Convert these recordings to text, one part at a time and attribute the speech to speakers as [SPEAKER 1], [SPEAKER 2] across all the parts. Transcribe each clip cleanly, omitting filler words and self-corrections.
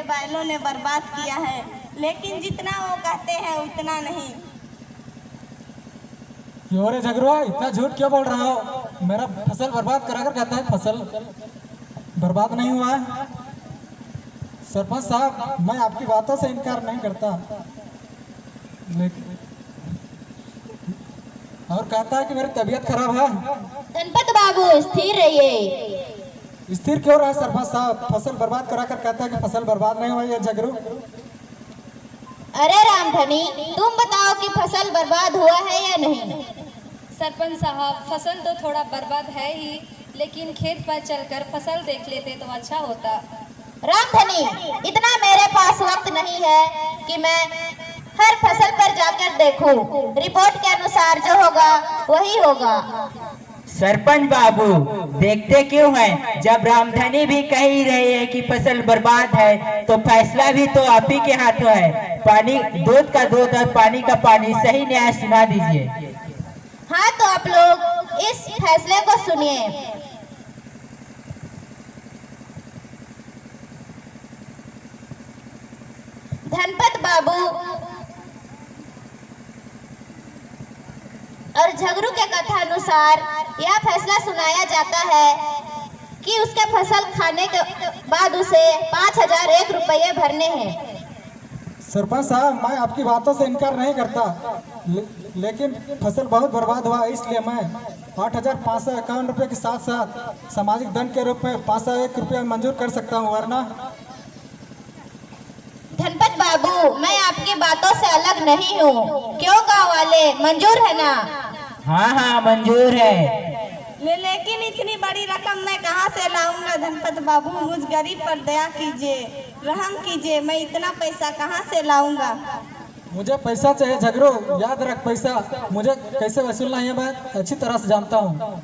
[SPEAKER 1] बैलों ने बर्बाद किया है, लेकिन जितना वो कहते हैं उतना नहीं।
[SPEAKER 2] क्यों रे झगड़ुआ, इतना झूठ क्यों बोल रहा हो? मेरा फसल बर्बाद करा कर कहता है फसल बर्बाद नहीं हुआ है। सरपंच साहब, मैं आपकी बातों से इनकार नहीं करता, लेकिन और कहता है कि मेरी तबीयत खराब है।
[SPEAKER 3] गणपत बाबू स्थिर रहिए।
[SPEAKER 2] स्थिर क्यों रहा सरपंच साहब? फसल बर्बाद करा कर कहता है कि फसल बर्बाद नहीं हुआ। ये झगड़ू।
[SPEAKER 3] अरे रामधनी, तुम बताओ कि फसल बर्बाद हुआ है या नहीं?
[SPEAKER 4] सरपंच साहब, फसल तो थोड़ा बर्बाद है ही, लेकिन खेत पर चलकर फसल देख लेते तो अच्छा होता।
[SPEAKER 3] रामधनी, इतना मेरे पास वक्त नहीं है कि मैं हर फसल पर जाकर देखूं। रिपोर्ट के अनुसार जो होगा वही होगा।
[SPEAKER 5] सरपंच बाबू, देखते क्यों हैं? जब रामधनी भी कह ही रही है कि फसल बर्बाद है, तो फैसला भी तो आप ही के हाथों है। पानी, दूध का दूध और पानी का पानी, सही न्याय सुना दीजिए।
[SPEAKER 3] हाँ, तो आप लोग इस फैसले को सुनिए। धनपत बाबू और झगड़ू के कथा अनुसार यह फैसला सुनाया जाता है कि उसके फसल खाने के बाद उसे 5001 रुपये भरने हैं।
[SPEAKER 2] सरपंच साहब, मैं आपकी बातों से इनकार नहीं करता, लेकिन फसल बहुत बर्बाद हुआ, इसलिए मैं 8551 रुपये के साथ साथ सामाजिक दंड के रूप में 501 रुपया मंजूर कर सकता हूँ। वरना
[SPEAKER 3] धनपत बाबू, मैं आपकी बातों से अलग नहीं हूँ। क्यों गाँव वाले, मंजूर है ना?
[SPEAKER 5] हाँ हाँ, मंजूर है।
[SPEAKER 1] लेकिन इतनी बड़ी रकम मैं कहाँ से लाऊंगा? धनपत बाबू, मुझ गरीब पर दया कीजिए, रहम कीजिए, मैं इतना पैसा कहाँ से लाऊंगा?
[SPEAKER 2] मुझे पैसा चाहिए झगड़ू, याद रख, पैसा मुझे कैसे वसूलना है मैं अच्छी तरह से जानता हूँ।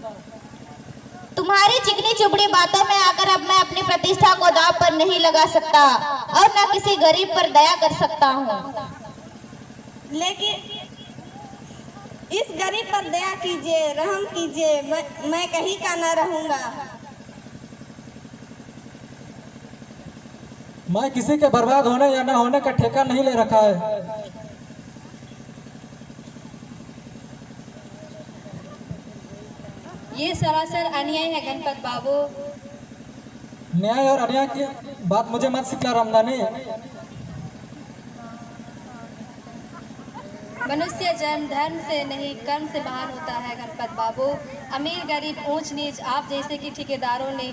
[SPEAKER 3] तुम्हारी चिकनी चुपड़ी बातों में आकर अब मैं अपनी प्रतिष्ठा को दांव पर नहीं लगा सकता और न किसी गरीब पर दया कर सकता हूँ।
[SPEAKER 1] लेकिन इस गरीब पर दया कीजिए, रहम कीजिए, मैं कहीं का न रहूंगा।
[SPEAKER 2] मैं किसी के बर्बाद होने या न होने का ठेका नहीं ले रखा है।
[SPEAKER 4] ये सरासर अन्याय है गणपत बाबू।
[SPEAKER 2] न्याय और अन्याय की बात मुझे मत सिखला रामधानी।
[SPEAKER 4] मनुष्य जन्म धर्म से नहीं कर्म से महान होता है गणपत बाबू। अमीर गरीब ऊंच नीच आप जैसे कि ठेकेदारों ने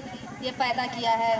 [SPEAKER 4] ये पैदा किया है।